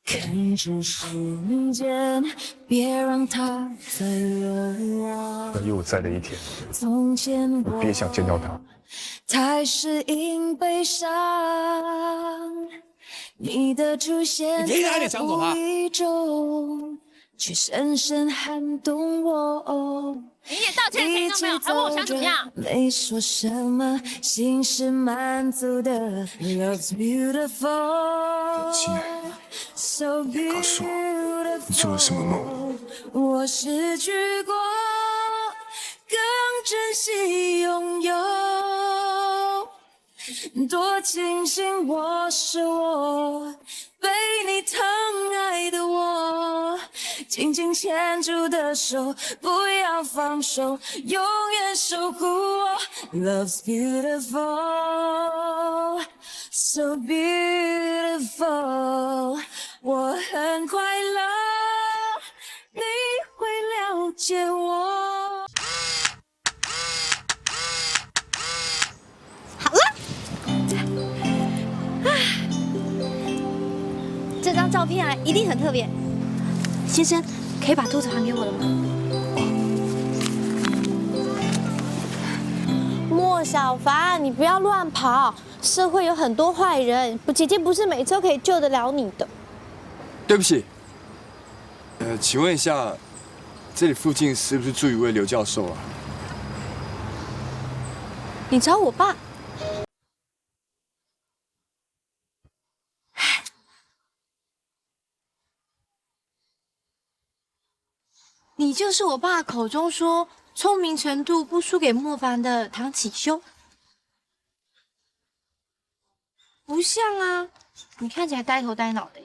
看着瞬间，别让它再流亡。有我在的一天，从前你别想见到他。太适应悲伤，你的出现在无意中，却深深撼动我。你也道歉成功没有？还问我想怎么样？没说什么，心是满足的。Love's beautiful， 亲爱的，告诉我，你做了什么梦？我失去过，更珍惜拥有。多庆幸我是我，被你疼爱的我，紧紧牵住的手，不要放手，永远守护我。Love's beautiful, so beautiful， 我很快乐，你会了解我。这张照片啊，一定很特别。先生，可以把兔子还给我了吗？莫小凡，你不要乱跑，社会有很多坏人，姐姐不是每次都可以救得了你的。对不起，请问一下，这里附近是不是住一位刘教授啊？你找我爸？你就是我爸口中说聪明程度不输给莫凡的唐启修？不像啊，你看起来呆头呆脑的。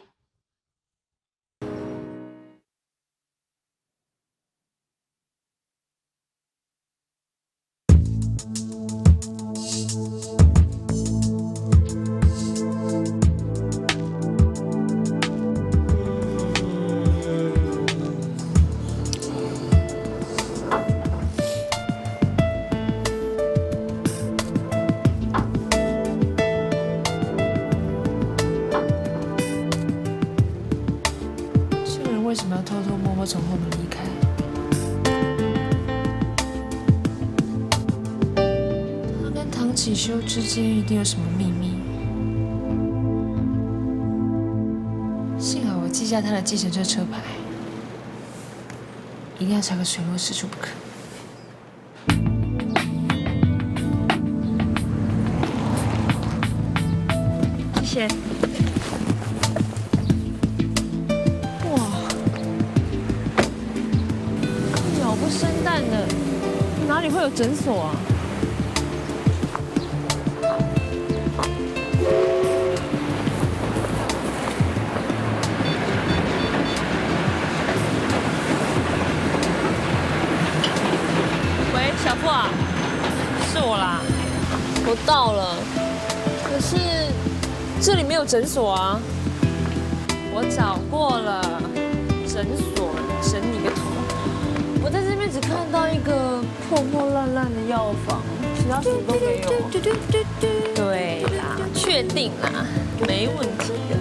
为什么要偷偷摸摸从后门离开？他跟唐启修之间一定有什么秘密。幸好我记下他的计程车车牌，一定要查个水落石出不可。谢谢。生蛋的哪里会有诊所啊？喂，小付啊，是我啦，我到了，可是这里没有诊所啊。我找过了，诊所整你个头！我在这边只看到一个破破烂烂的药房，其他什么都没有。对啦，确定啦，没问题的。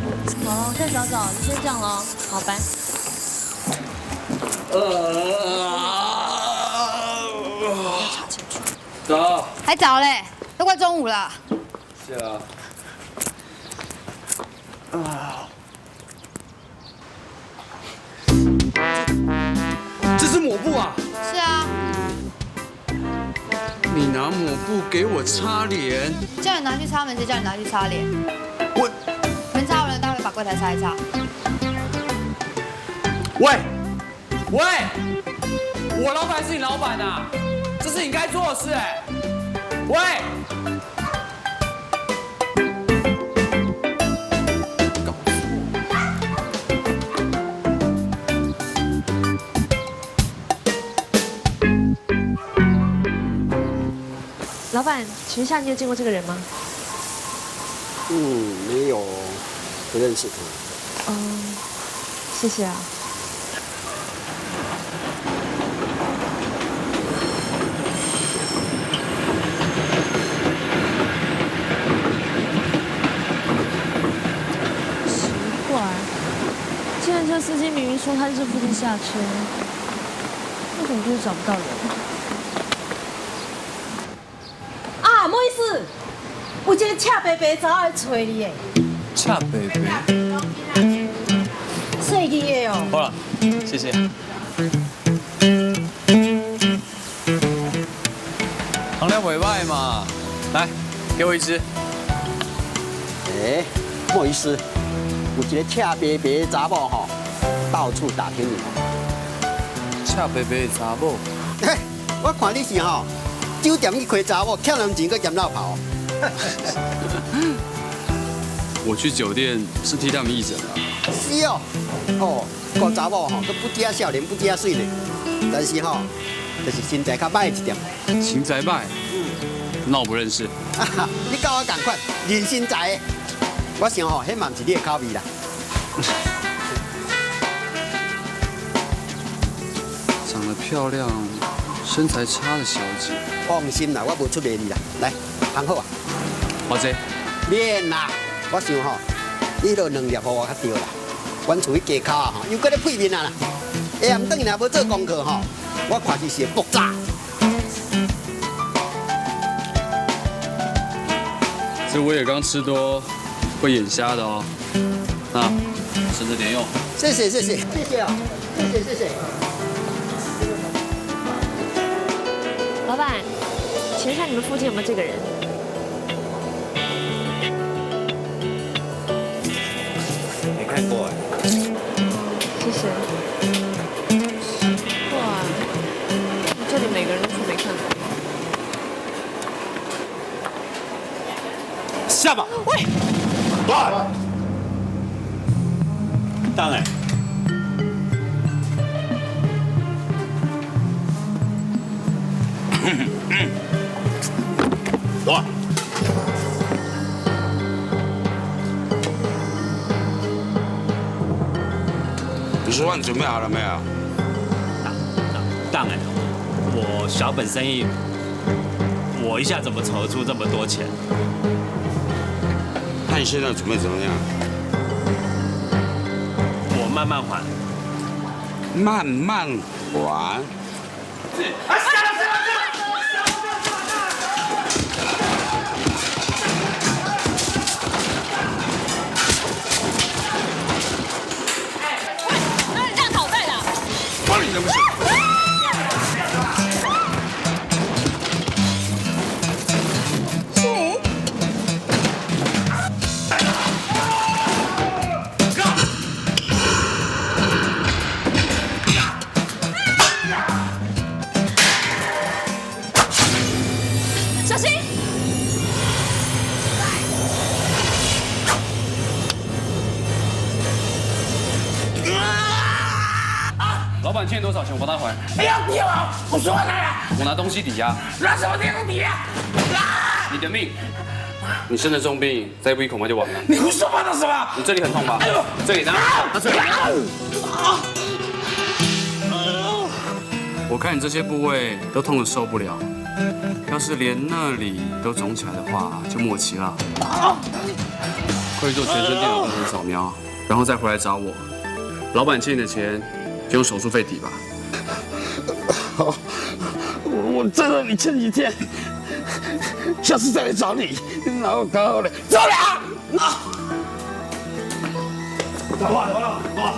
好，再找找，就先这样了。好，拜。要查清楚。早。还早嘞，都快中午了。是啊。这是抹布啊！是啊，你拿抹布给我擦脸，叫你拿去擦门，谁叫你拿去擦脸？我门擦完了，待会把柜台擦一擦。喂，我老板是你老板啊，这是你该做的事哎。喂。老板，请问一下，你有见过这个人吗？没有，不认识他。谢谢啊。奇怪，计程车司机明明说他在这附近下车，为什么就是找不到人？啊，莫意思，有一个赤白白查某来找你的，恰北北，细字的哦。好了，谢谢。糖量袂歹嘛，来，给我一支。不好意思，有一个赤白白的查某吼，到处打听你。恰北北的查某，我看你是吼，酒店去开查某，欠人钱搁嫌老跑。我去酒店是替他们义诊啊。是哦，个查某吼，佮不加少年，不加水呢。但是吼，就是身材较歹一点。勤宅败，那我不认识。你跟我同款，人身材的。我想吼，迄嘛不是你的口味啦。长得漂亮、身材差的小姐。放心啦，我无出卖你啦。来，行好啊。华姐，免啦，我想吼，你落2粒互我较对啦。阮厝迄家口啊，吼，又搁咧配面啊啦。下暗顿若无做功课吼，我看是会爆炸。这我也刚吃多，会眼瞎的哦。那省着点用。谢谢谢谢谢谢哦，谢谢谢谢。老板，请问一下你们附近有没有这个人？没看过哎。谢谢。哇，这里每个人都说没看过。下吧。喂，哇，当然。走。你说饭准备好了没有？当然，我小本生意，我一下怎么筹出这么多钱？那你现在准备怎么样？我慢慢还。慢慢还。关你什么事？是你？小心！老板欠多少钱，我帮他还。哎呀，别啊！我说来了，我拿东西抵押。拿什么电动笔啊？你的命，你生了重病，再不医恐怕就完了。你胡说八道什么？你这里很痛吧？这里呢？拿这里。我看你这些部位都痛得受不了，要是连那里都肿起来的话，就末期了。快去做全身电脑断层扫描，然后再回来找我。老板欠你的钱，就用手术费抵吧。好，我再让你欠几天，下次再来找你。然后刚好嘞，走了。走吧，走了，走吧。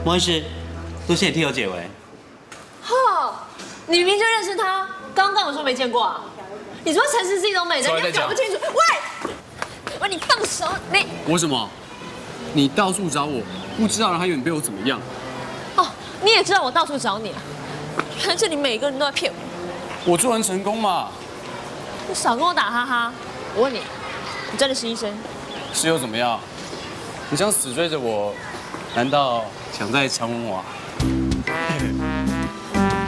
莫医师，多谢你替我解围。哈，你明明就认识他，刚刚我说没见过啊？你说城市是一种美德，你搞不清楚。喂，你放手！你我什么？你到处找我，不知道让他永远被我怎么样？哦，你也知道我到处找你啊？原来这里每个人都在骗我。我做人成功嘛。你少跟我打哈哈！我问你，你真的是医生？是又怎么样？你想死追着我，难道想再强吻我啊？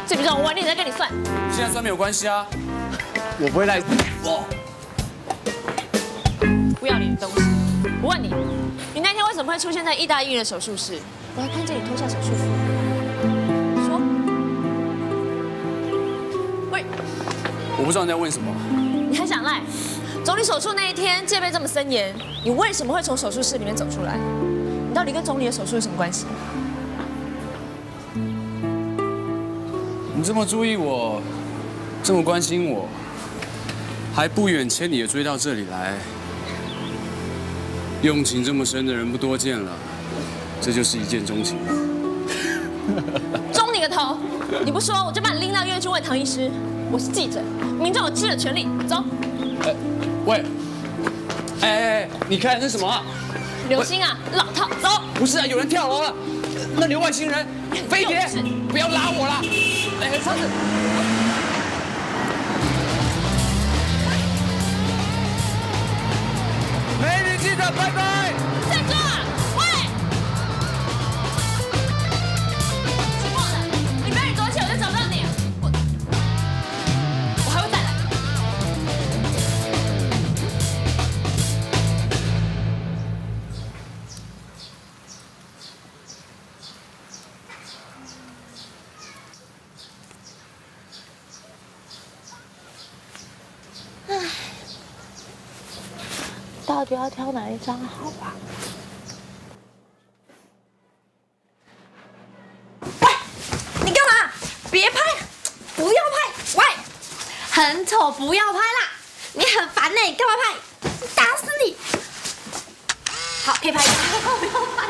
这笔账我晚点再跟你算。现在算没有关系啊，我不会赖我。不要你的东西。我问你，你那天为什么会出现在义大医院的手术室？我还看见你脱下手术服。说。喂。我不知道你在问什么。你还想赖？总理手术那一天戒备这么森严，你为什么会从手术室里面走出来？你到底跟总理的手术有什么关系？你这么注意我，这么关心我，还不远千里的追到这里来，用情这么深的人不多见了，这就是一见钟情。钟你个头！你不说，我就把你拎到医院去问唐医师。我是记者，民众有知的权利。走。喂，你看那什么啊？刘星啊，老套，走。不是啊，有人跳楼了，那里有外星人，飞碟，不要拉我啦！车子。美女记者，拜拜。站住啊！喂！寂寞了，你不要你走起，我就找不到你。我还会再来。到底要挑哪一张好啊？喂，你干嘛？别拍，不要拍！喂，很丑，不要拍啦！你很烦呢，干嘛拍？打死你！好，可以拍。不要拍。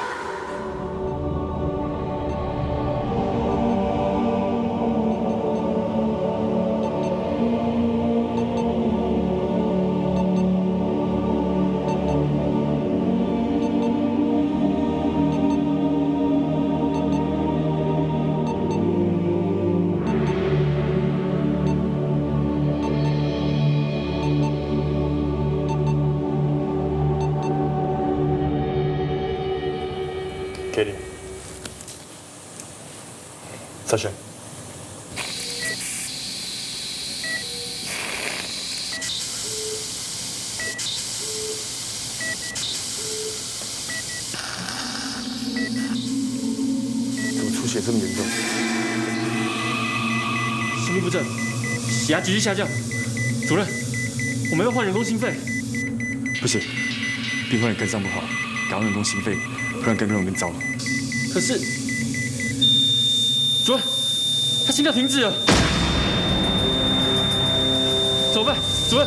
给你，再选。怎么出血这么严重？心律不正，血压急剧下降。主任，我们要换人工心肺。不行，病患也肝脏不好，赶快人工心肺，不然更容易更糟。可是，主任，他心跳停止了。怎么办，主任？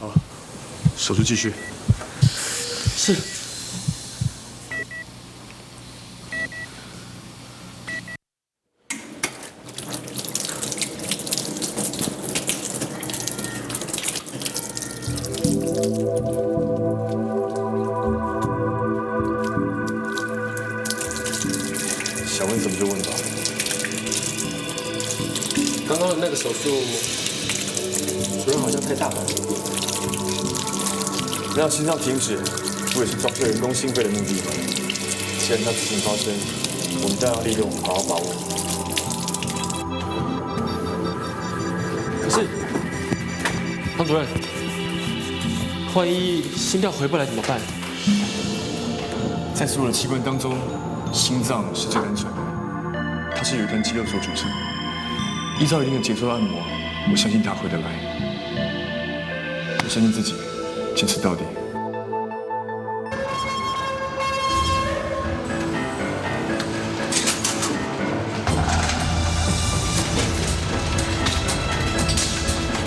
好，手术继续。是。想问什么就问吧。刚刚的那个手术，主任好像太大了。让心脏停止，不也是装设人工心肺的目的吗？既然它事情发生，我们当然要利用，好好把握。可是，唐主任，万一心跳回不来怎么办？在所有的器官当中，心脏是最单纯的，它是由一团肌肉所组成。依照一定的节奏按摩，我相信它回得来。我相信自己，坚持到底。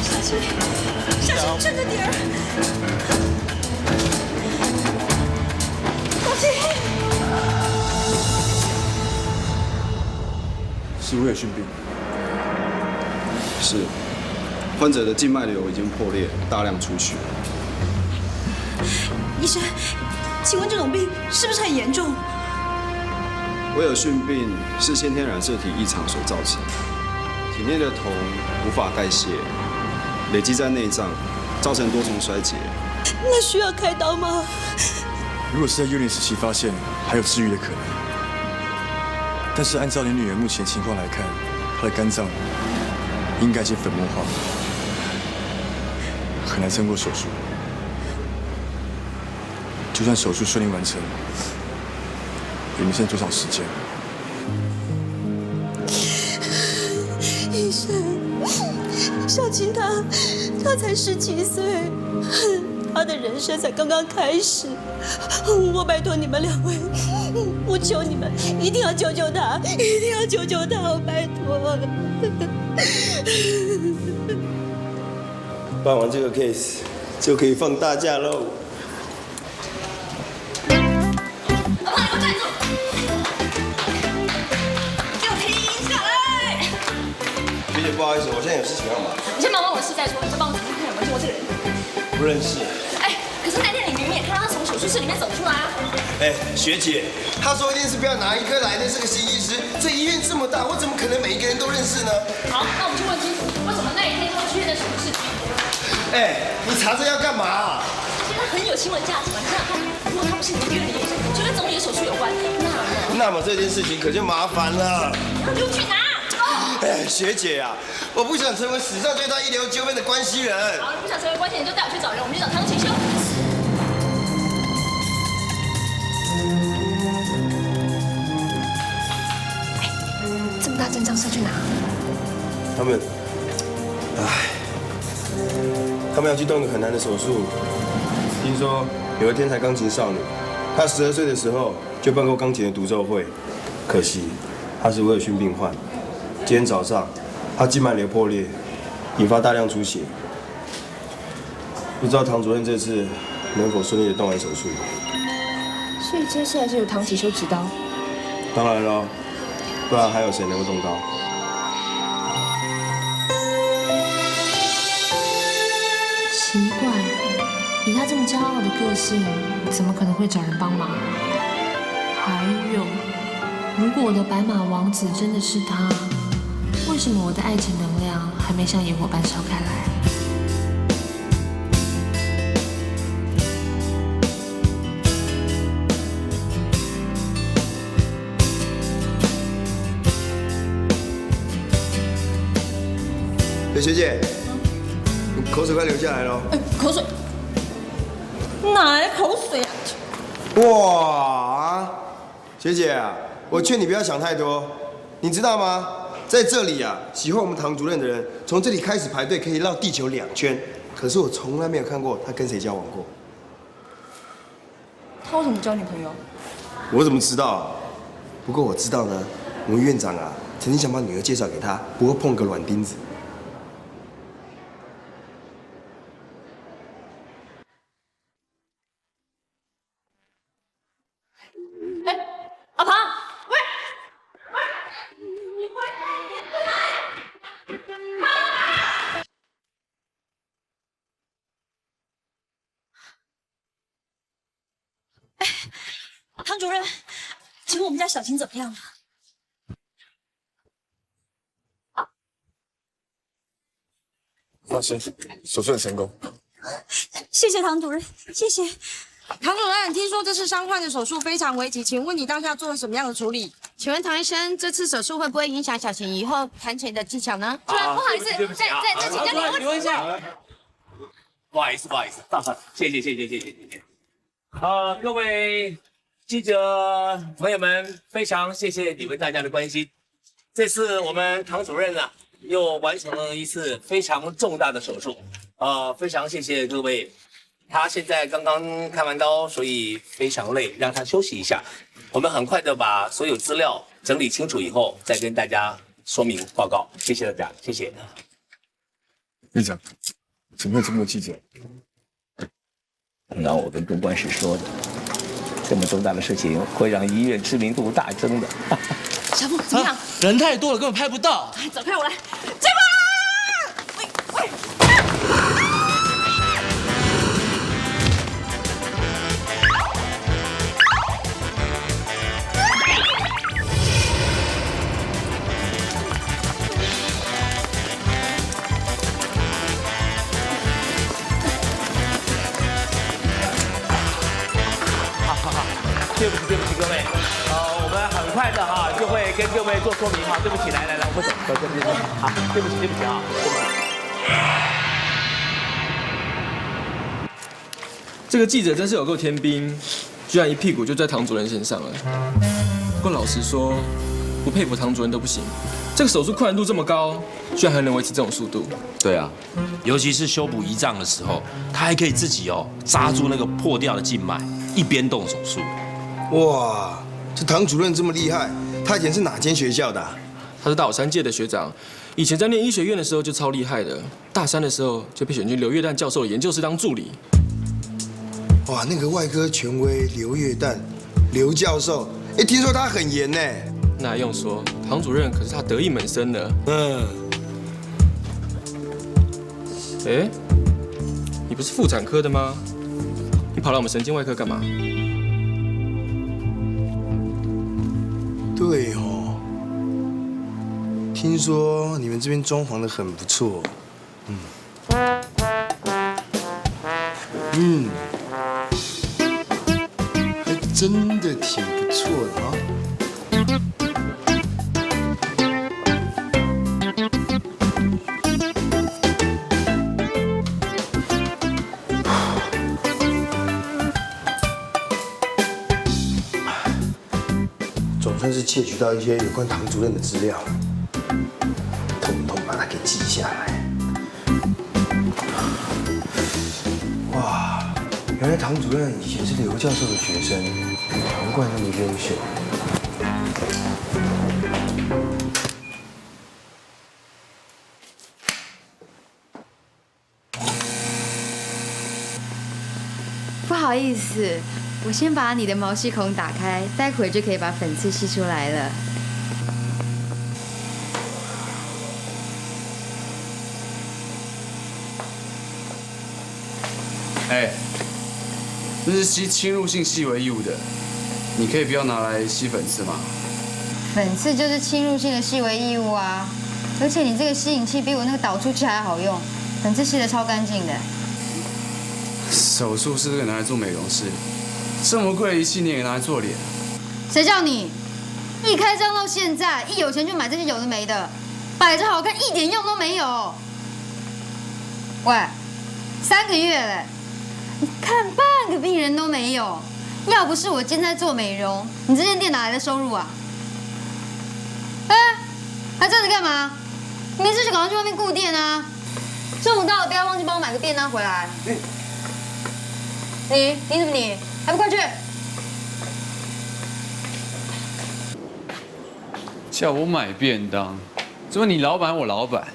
小心，小心，趁着点儿。小心。是威尔逊病。是，患者的静脉瘤已经破裂，大量出血。医生，请问这种病是不是很严重？威尔逊病是先天染色体异常所造成，体内的铜无法代谢，累积在内脏，造成多重衰竭。那需要开刀吗？如果是在幼年时期发现，还有治愈的可能。但是按照你女儿目前情况来看，她的肝脏应该已经粉末化，很难撑过手术。就算手术顺利完成，也没剩多少时间。医生，小琴她才17岁，她的人生才刚刚开始。我拜托你们2位，我求你们一定要救救她，一定要救救她，我拜托。办完这个 case 就可以放大假喽。不好意思，我现在有事情要忙。你先忙完我的事再说，你再帮我仔细看有没有见过这个人。不认识。哎，可是那天你明明也看到他从手术室里面走出来啊。哎，学姐，他说一定是不要拿一颗来的，是个新医师。这医院这么大，我怎么可能每一个人都认识呢？好，那我们就问清楚，为什么那一天他出现在手术室？哎，你查这要干嘛？觉得很有新闻价值嘛？你想想看，如果他不是你们医院的医生，就跟总理的手术有关，那么这件事情可就麻烦了。那就去拿。哎，学姐啊，我不想成为史上最大医疗纠纷的关系人。好，你不想成为关系人，就带我去找人，我们去找汤启修。哎，这么大阵仗是要去哪？他们要去动一个很难的手术。听说有个天才钢琴少女，她12岁的时候就办过钢琴的独奏会，可惜她是威尔逊病患。今天早上，她静脉瘤破裂，引发大量出血。不知道唐主任这次能否顺利的动完手术？所以接下来就由唐启修执刀。当然了，不然还有谁能够动刀？奇怪，以他这么骄傲的个性，怎么可能会找人帮忙？还有，如果我的白马王子真的是他，为什么我的爱情能量还没像野火般烧开来？学姐，你口水快流下来了。口水？哪来的口水啊？哇，学姐啊，我劝你不要想太多，你知道吗？在这里啊，喜欢我们唐主任的人，从这里开始排队可以绕地球2圈。可是我从来没有看过他跟谁交往过。他为什么交女朋友？我怎么知道？不过我知道呢，我们院长啊，曾经想把女儿介绍给他，不过碰个软钉子。阿庞，喂，汤主任，请问我们家小琴怎么样了？放心，手术很成功。谢谢唐主任，谢谢。唐主任，听说这次伤患的手术非常危急，请问你当下做了什么样的处理？请问唐医生，这次手术会不会影响小琴以后弹琴的技巧呢？不好意思，对不起啊，再请教你问一下。不好意思，谢谢。各位记者朋友们，非常谢谢你们大家的关心。这次我们唐主任啊，又完成了一次非常重大的手术，非常谢谢各位。他现在刚刚开完刀，所以非常累，让他休息一下。我们很快的把所有资料整理清楚以后，再跟大家说明报告。谢谢大家，谢谢。院长，怎么会有这么多记者？刚刚我跟东关事说的，这么重大的事情会让医院知名度大增的。小凤怎么样？人太多了，根本拍不到。走开，我来。这个。对不起各位，我们很快的哈就会跟各位做说明哈，对不起，来，我们走，好，对不起啊，对不起。这个记者真是有够天兵，居然一屁股就在唐主任身上了。不过老实说，不佩服唐主任都不行。这个手术困难度这么高，居然还能维持这种速度。对啊，尤其是修补胰脏的时候，他还可以自己扎住那个破掉的静脉，一边动手术。哇，这唐主任这么厉害，他以前是哪间学校的啊？他是大我3届的学长，以前在念医学院的时候就超厉害的，大3的时候就被选进刘月旦教授的研究室当助理。哇，那个外科权威刘月旦，刘教授，听说他很严呢。那还用说，唐主任可是他得意门生的。你不是妇产科的吗？你跑来我们神经外科干嘛？对哦，听说你们这边装潢的很不错。还真的挺不错的啊。总算是窃取到一些有关唐主任的资料，统统把它给记下来。哇，原来唐主任以前是刘教授的学生，难怪那么优秀。不好意思，我先把你的毛细孔打开，待会就可以把粉刺吸出来了。这是吸侵入性细微异物的，你可以不要拿来吸粉刺吗？粉刺就是侵入性的细微异物啊，而且你这个吸引器比我那个导出器还好用，粉刺吸得超干净的。手术室这个拿来做美容室，这么贵的仪器你也拿来做脸？谁叫你一开张到现在，一有钱就买这些有的没的，摆着好看一点用都没有。喂，3个月了，你看半个病人都没有，要不是我今天在做美容，你这间店哪来的收入啊？还站着干嘛？你没事就赶快去外面顾店啊！中午到了，不要忘记帮我买个便当回来。你什么你？还不快去！叫我买便当，怎么你老板我老板？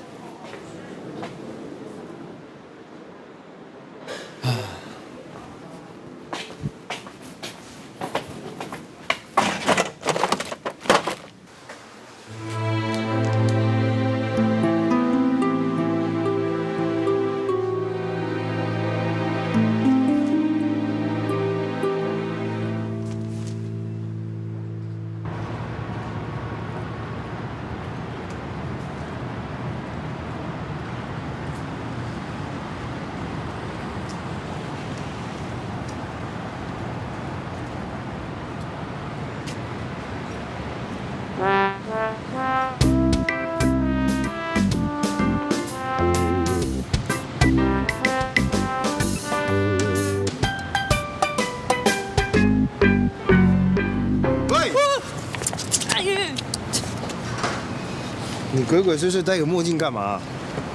你鬼鬼祟祟戴个墨镜干嘛？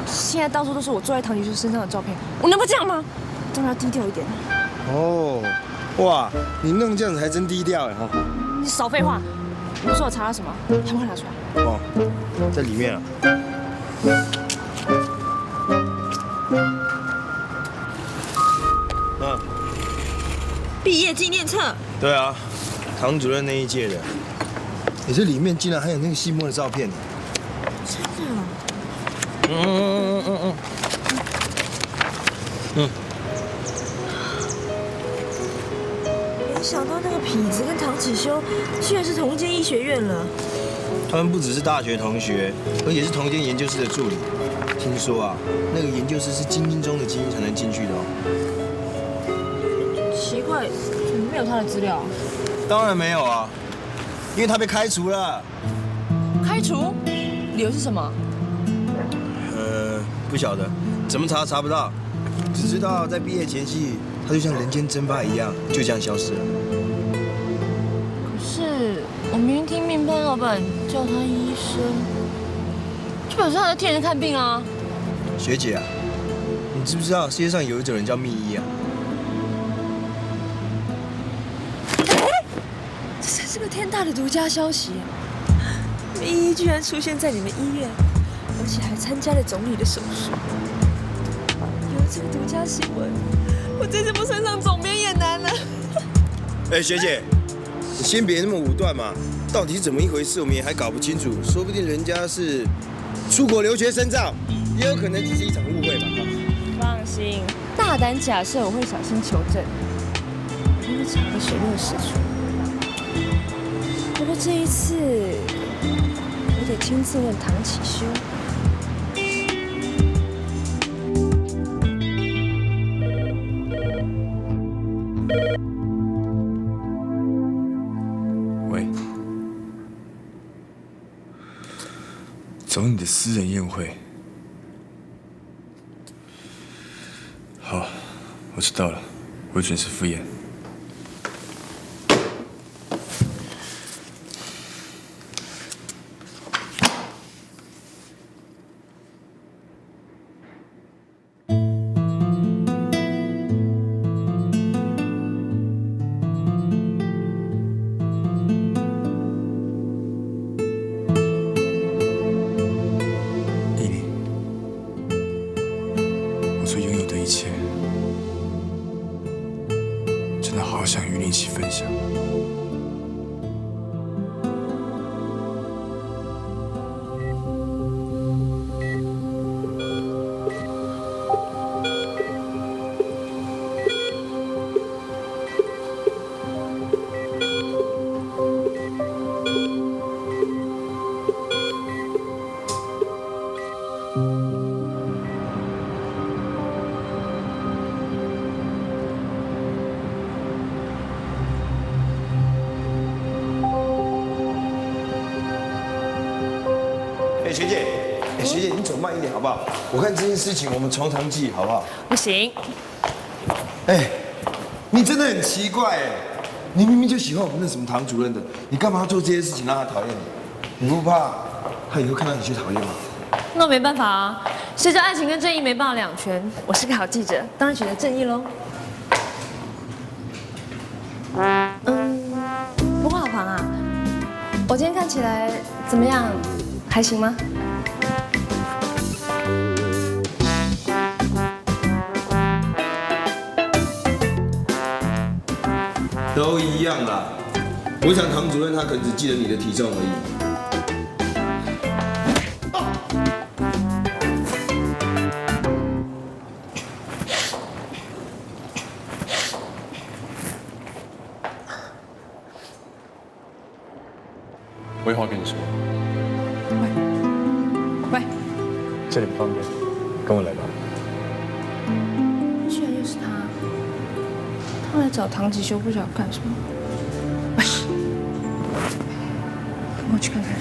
现在到处都是我坐在唐女士身上的照片，我能不这样吗？当然要低调一点。哦，哇，你弄这样子还真低调哎哈！你少废话，你说我查了什么？还不快拿出来？哦，在里面啊。毕业纪念册。对啊，唐主任那一届的。你这里面竟然还有那个细墨的照片呢。真的？没想到那个痞子跟唐启修居然是同一间医学院了。他们不只是大学同学，而且是同一间研究室的助理。听说啊，那个研究室是精英中的精英才能进去的哦。奇怪，怎么没有他的资料啊？当然没有啊，因为他被开除了。开除？理由是什么？不晓得，怎么查不到，只知道在毕业前夕，他就像人间蒸发一样，就这样消失了。可是我明明听面包老板叫他医生，就表示他在替人看病啊。学姐啊，你知不知道世界上有一种人叫密医啊？这才是个天大的独家消息！密医居然出现在你们医院，而且还参加了总理的手术。有了这个独家新闻，我这次不升上总编也难了。学姐，你先别那么武断嘛，到底是怎么一回事，我们也还搞不清楚。说不定人家是出国留学深造，也有可能只是一场误会嘛。放心，大胆假设我会小心求证，不会吵得水落石出。不过这一次，我得亲自问唐启修。喂，找你的私人宴会。好，我知道了，我会准时赴宴。好想与你一起分享。学姐，学姐，你走慢一点好不好？我看这件事情我们从长计好不好？不行。你真的很奇怪哎！你明明就喜欢我们那什么唐主任的，你干嘛要做这些事情让他讨厌你？你不怕他以后看到你就讨厌吗？那没办法啊，谁叫爱情跟正义没办法两全？我是个好记者，当然选择正义喽。不过老庞啊，我今天看起来怎么样？还行吗？都一样啦。我想唐主任他可能只记得你的体重而已。我有话跟你说。喂，这里不方便，跟我来吧。居然又是他，他来找唐吉修不晓得干什么。喂，跟我去看看。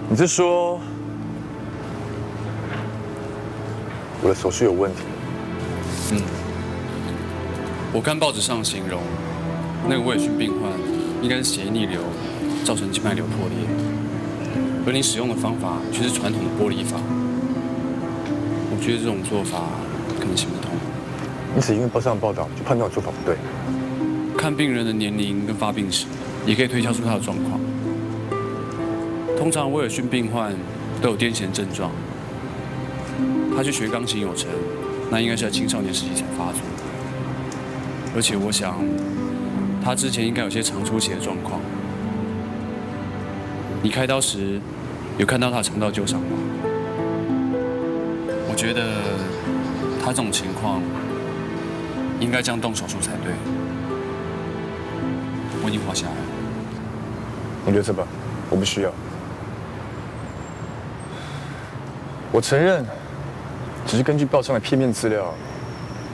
你是说我的手术有问题？我看报纸上形容，那个威尔逊病患应该是血液逆流造成静脉瘤破裂，而你使用的方法却是传统的玻璃法。我觉得这种做法可能行不通。你只因为报上报道就判断我做法不对？看病人的年龄跟发病史，也可以推敲出他的状况。通常威尔逊病患都有癫痫症状，他去学钢琴有成，那应该是在青少年时期才发作。而且我想，他之前应该有些肠出血的状况。你开刀时有看到他的肠道旧伤吗？我觉得他这种情况应该这样动手术才对。我已经画下来了。你留着吧，我不需要。我承认，只是根据报上的片面资料，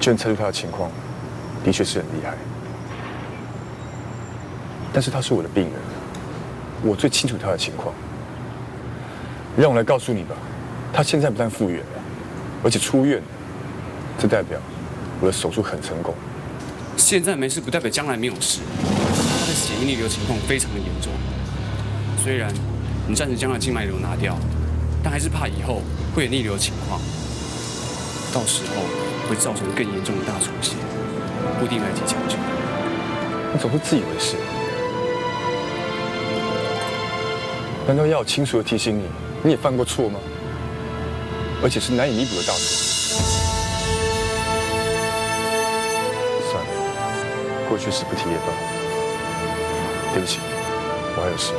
就能猜出他的情况。的确是很厉害，但是他是我的病人，我最清楚他的情况。让我来告诉你吧，他现在不但复原了，而且出院了，这代表我的手术很成功。现在没事不代表将来没有事，他的血液逆流情况非常的严重。虽然你暂时将他静脉瘤拿掉，但还是怕以后会有逆流情况，到时候会造成更严重的大出血，不一定来及抢救。你总会自以为是，难道要我清楚的提醒你，你也犯过错吗？而且是难以弥补的大错。算了，过去式不提也罢。对不起，我还有事。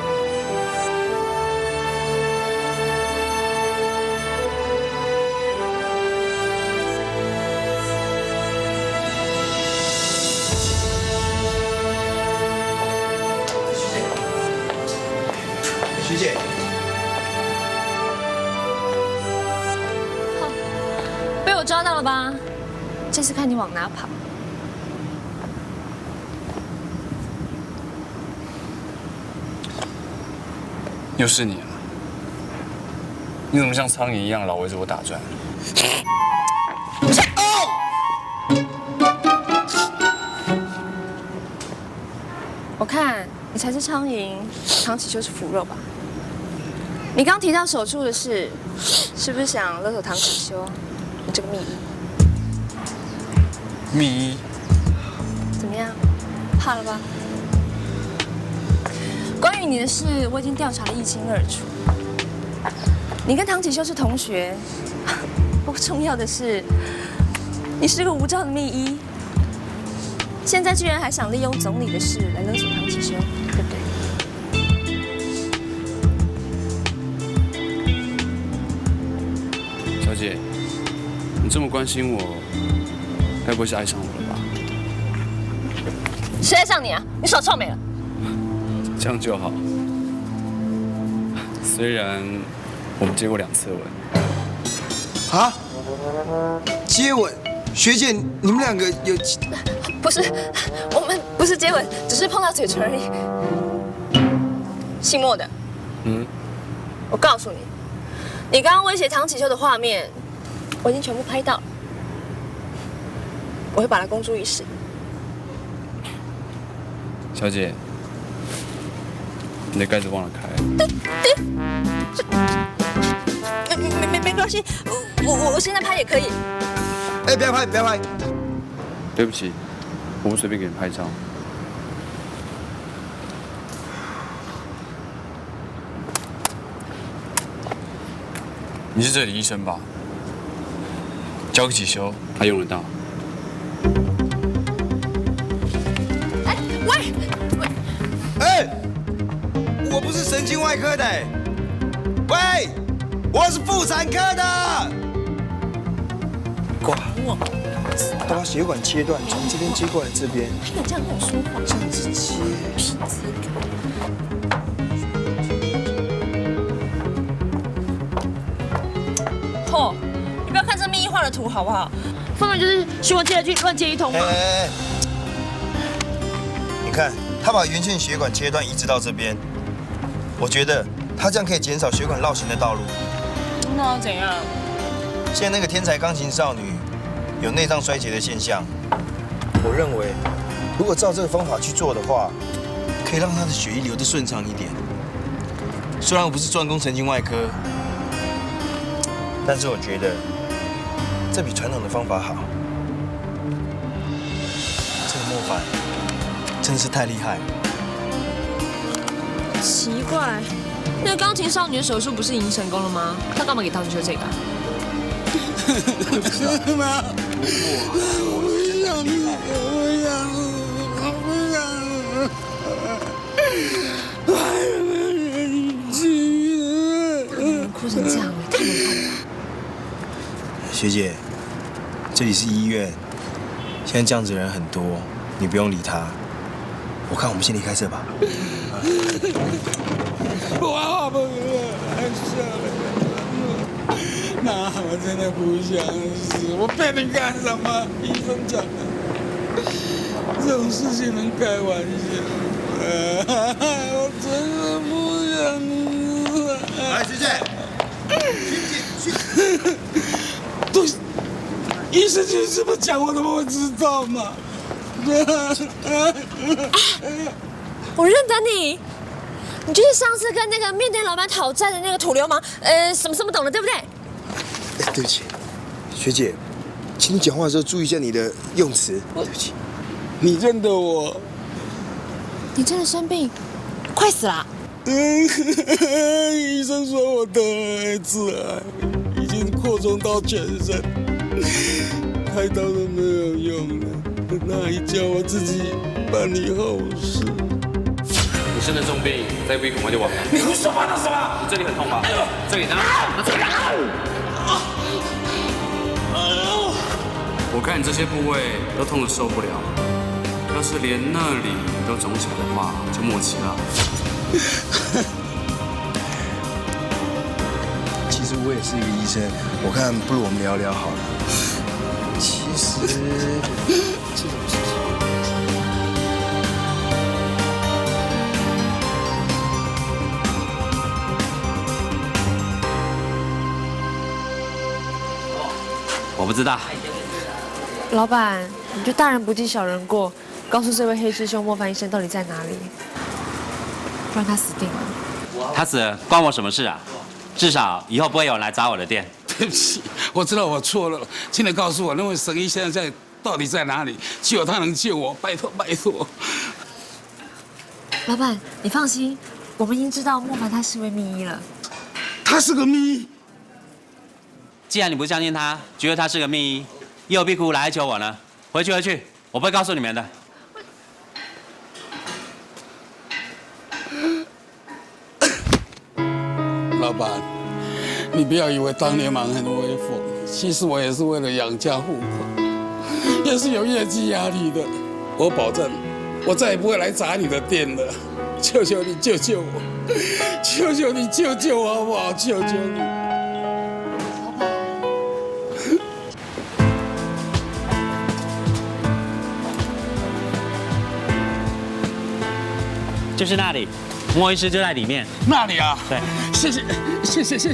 徐姐，被我抓到了吧？这次看你往哪跑。又是你了，你怎么像苍蝇一样老围着我打转？我看你才是苍蝇，唐启修是腐肉吧？你刚提到手术的事，是不是想勒索唐启修？你这个密医，密医怎么样？怕了吧？关于你的事，我已经调查得一清二楚。你跟唐启修是同学，不过重要的是，你是个无照的密医。现在居然还想利用总理的事来勒索唐启修，对不对？小姐，你这么关心我，该不会是爱上我了吧？谁爱上你啊？你耍臭美了？这样就好。虽然我们接过2次吻。啊？接吻？学姐，你们2个有？不是，我们不是接吻，只是碰到嘴唇而已。姓莫的，我告诉你，你刚刚威胁唐启修的画面，我已经全部拍到了，我会把它公诸于世。小姐，你的盖子忘了开。没关系，我现在拍也可以。哎，不要拍，不要拍。对不起，我不随便给人拍照。你是这里医生吧？交给启修，他用得到。哎，喂，哎，我不是神经外科的，喂，我是妇产科的。挂，把血管切断，从这边接过来这边。还有这样跟我说话？这样子接。哦，你不要看这密医画的图好不好？根本就是血管接来去乱接一通嘛。哎，你看，他把原线血管切断移植到这边，我觉得他这样可以减少血管绕行的道路。那要怎样？现在那个天才钢琴少女有内脏衰竭的现象，我认为如果照这个方法去做的话，可以让她的血液流得顺畅一点。虽然我不是专攻神经外科，但是我觉得这比传统的方法好。这个莫凡真是太厉害了。奇怪，那个钢琴少女的手术不是已经成功了吗？她干嘛给唐启修这个？妈，我不想你，哭成这样，太难看了。学姐，这里是医院，现在这样子的人很多，你不用理他。我看我们先离开这吧。我不想那我真的不想死，我骗你干什么？医生讲的。这种事情能开玩笑？我真的不想。来，学姐。对，医生就是这么讲，我怎么会知道嘛？我认得你，你就是上次跟那个面店老板讨债的那个土流氓，什么懂的，对不对？对不起，学姐，请你讲话的时候注意一下你的用词。对不起。你认得我？你真的生病，快死了。医生说我得了致癌，已经扩充到全身，开刀都没有用了，那还叫我自己办理后事。你生了重病，再不医恐怕就完了。你胡说八道什么？你这里很痛吧？这里呢？我看你这些部位都痛得受不了，要是连那里都肿起来的话，就末期了。其实我也是一个医生，我看不如我们聊聊好了。其实这种事情，我不知道。老板，你就大人不计小人过，告诉这位黑师兄莫凡医生到底在哪里，不然他死定了。他死了关我什么事啊？至少以后不会有人来砸我的店。对不起，我知道我错了，请你告诉我那位神医现在到底在哪里？只有他能救我，拜托拜托。老板，你放心，我们已经知道莫凡他是位秘医了。他是个秘医？既然你不相信他，觉得他是个秘医，又何必苦来求我呢？回去，我不会告诉你们的。老板，你不要以为当流氓很威风，其实我也是为了养家糊口，也是有业绩压力的。我保证，我再也不会来砸你的店了。求求你救救我，求求你救救我好不好？求求你。就是那里，莫医师就在里面。那里啊？对，谢谢。谢谢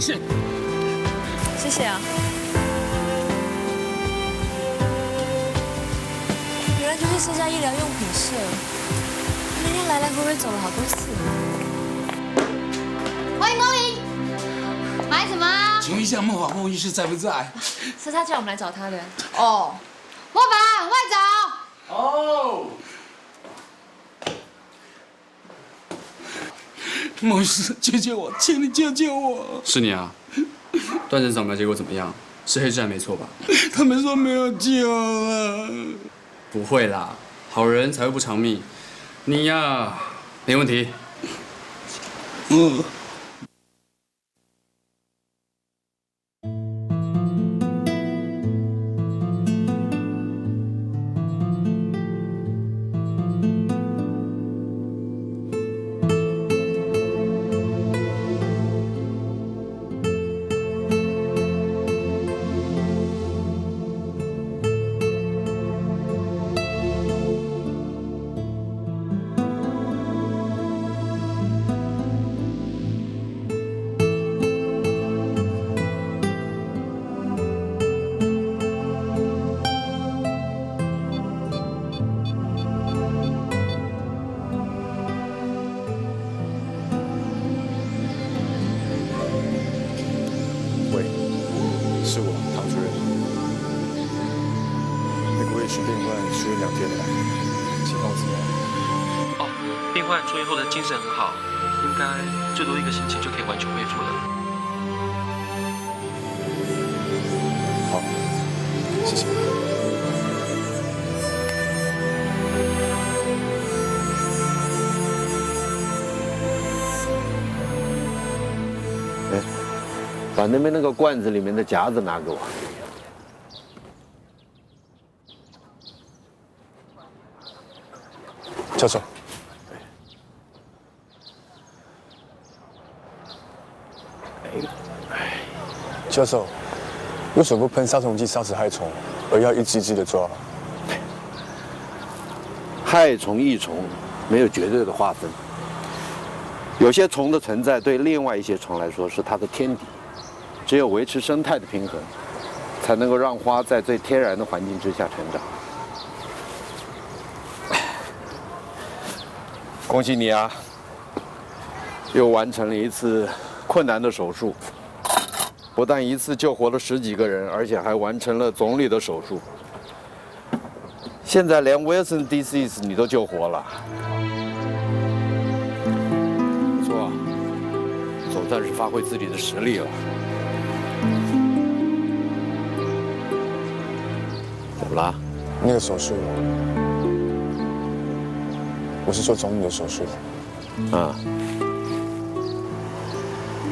啊。原来就是这家医疗用品社，那天来回走了好多次。欢迎光临，买什么啊？请问一下，莫医师在不在？是他叫我们来找他的。哦，莫凡，外走。哦。莫医师，救救我，请你救救我！是你啊？断层扫描结果怎么样？是黑致癌没错吧？他们说没有救了。不会啦，好人才会不偿命。你呀，没问题。是我，唐主任。那个胃区病患出院2天了，情况怎么样？哦，病患出院后的精神很好，应该最多1个星期就可以完全恢复了。好，谢谢。把那边那个罐子里面的夹子拿给我。教授。教授，为什么不喷杀虫剂杀死害虫，而要一只只的抓？害虫益虫没有绝对的划分，有些虫的存在对另外一些虫来说是它的天敌，只有维持生态的平衡，才能够让花在最天然的环境之下成长。恭喜你啊，又完成了一次困难的手术，不但一次救活了10几个人，而且还完成了总理的手术。现在连 Wilson disease 你都救活了，不错，总算是发挥自己的实力了。怎么了？那个手术，我是说总理的手术，啊，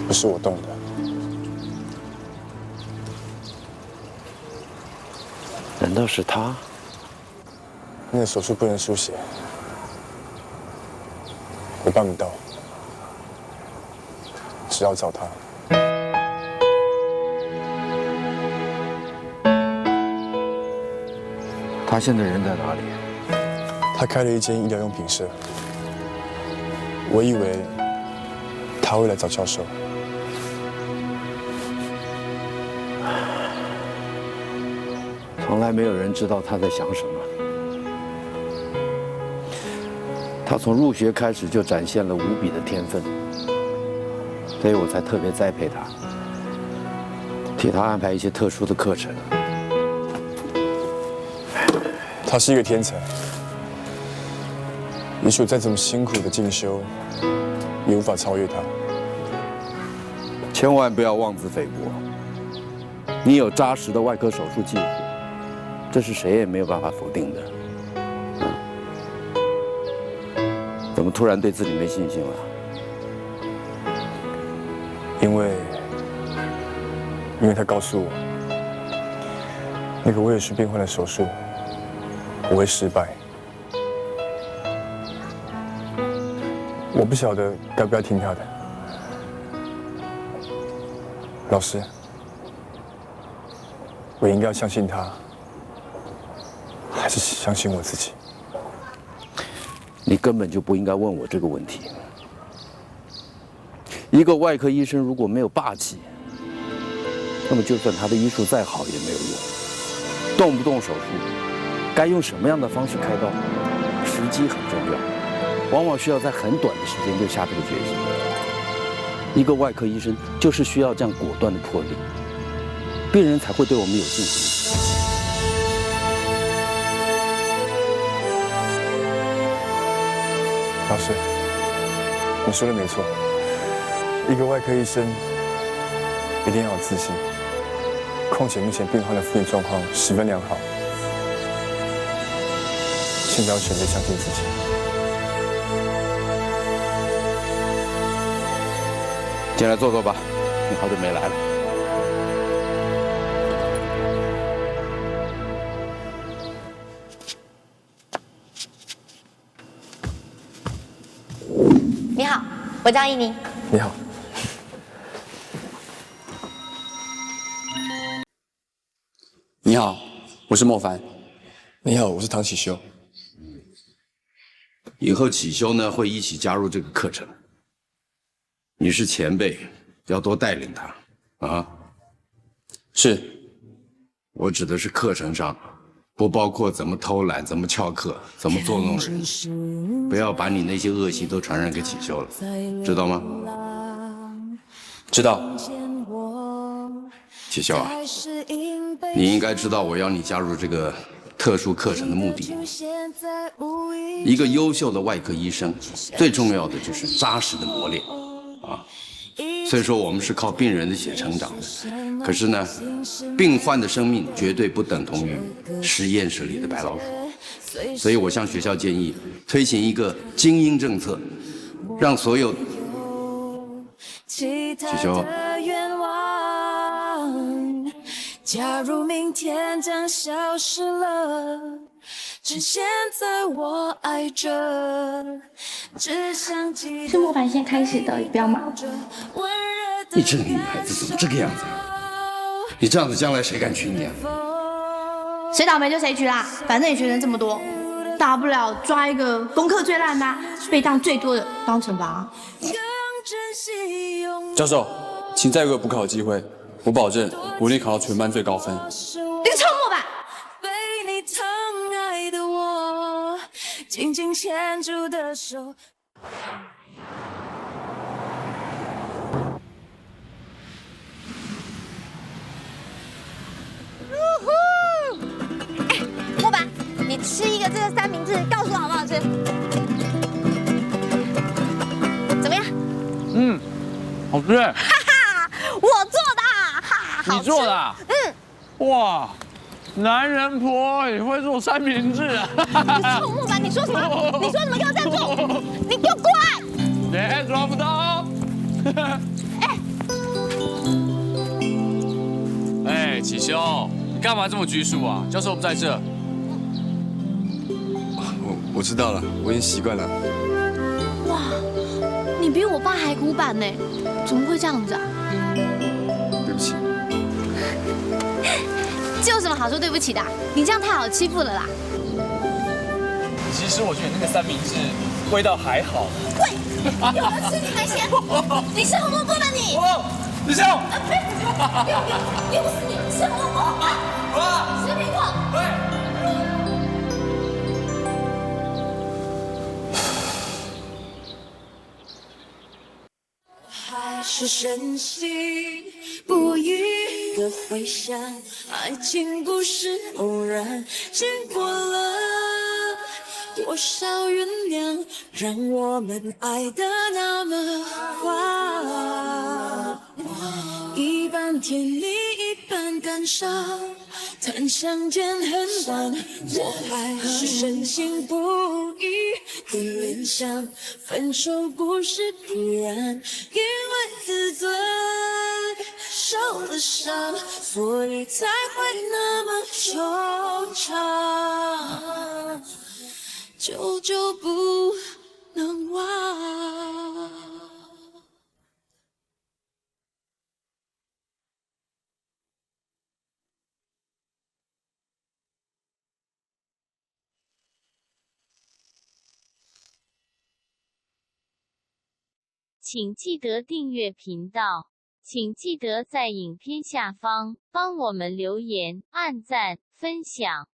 不是我动的。难道是他？那个手术不能输血，我办不到，只要找他。他现在人在哪里？他开了一间医疗用品社，我以为他会来找教授。从来没有人知道他在想什么。他从入学开始就展现了无比的天分，所以我才特别栽培他，替他安排一些特殊的课程。他是一个天才，也许我再怎么辛苦的进修，也无法超越他。千万不要妄自菲薄。你有扎实的外科手术技术，这是谁也没有办法否定的。怎么突然对自己没信心了？因为他告诉我，那个威尔逊病患的手术我会失败。我不晓得该不该听他的。老师，我应该要相信他，还是相信我自己？你根本就不应该问我这个问题。一个外科医生如果没有霸气，那么就算他的医术再好也没有用。动不动手术，该用什么样的方式开刀，时机很重要，往往需要在很短的时间就下这个决心。一个外科医生就是需要这样果断的魄力，病人才会对我们有信心。老师，你说的没错，一个外科医生一定要有自信。况且目前病患的复原状况十分良好，现在要选择相信自己。进来坐坐吧，你好久没来了。你好，我叫依妮。你好。你好，我是莫凡。你好，我是唐启修。以后启修呢会一起加入这个课程。你是前辈，要多带领他啊。是。我指的是课程上，不包括怎么偷懒、怎么翘课、怎么捉弄人。不要把你那些恶习都传染给启修了，知道吗？知道。启修啊，你应该知道我要你加入这个特殊课程的目的。一个优秀的外科医生，最重要的就是扎实的磨练啊。虽说我们是靠病人的血成长的，可是呢，病患的生命绝对不等同于实验室里的白老鼠。所以我向学校建议推行一个精英政策，让所有启修。假如明天将消失了，趁现在我爱着，只想记得。是莫凡先开始的，你不要忙。你这个女孩子怎么这个样子啊？你这样子将来谁敢娶你啊？谁倒霉就谁娶啦，反正你学生这么多。大不了抓一个功课最烂的、被当最多的当惩罚。教授，请再给我补考机会，我保证我一定考到全班最高分。你个臭木板！被你疼爱的我，紧紧牵住的手。木板，你吃一个这个三明治，告诉我好不好吃？怎么样？嗯，好吃。哈哈，我做的，哈哈，好吃。你做的啊？哇，男人婆也会做三明治啊！你臭木板，你说什么？你说什么？给我站住！你给我滚！别抓不到。哎，启修，你干嘛这么拘束啊？教授不在这。我知道了，我已经习惯了。哇，你比我爸还古板呢，怎么会这样子啊？对不起。这有什么好说对不起的？你这样太好欺负了啦！其实我觉得那个三明治味道还好。喂，有人吃你还嫌？你是红萝卜吧你？李笑。又不是你，是红萝卜。吃苹果。还是深信不语的回响，爱情不是偶然，经过了多少原谅，让我们爱得那么慌。一半甜蜜，一半感伤，谈相见恨晚，我还是深信不疑的联想，分手不是突然，因为自尊受了伤，所以才会那么惆怅，久久不能忘。请记得订阅频道，请记得在影片下方帮我们留言、按赞、分享。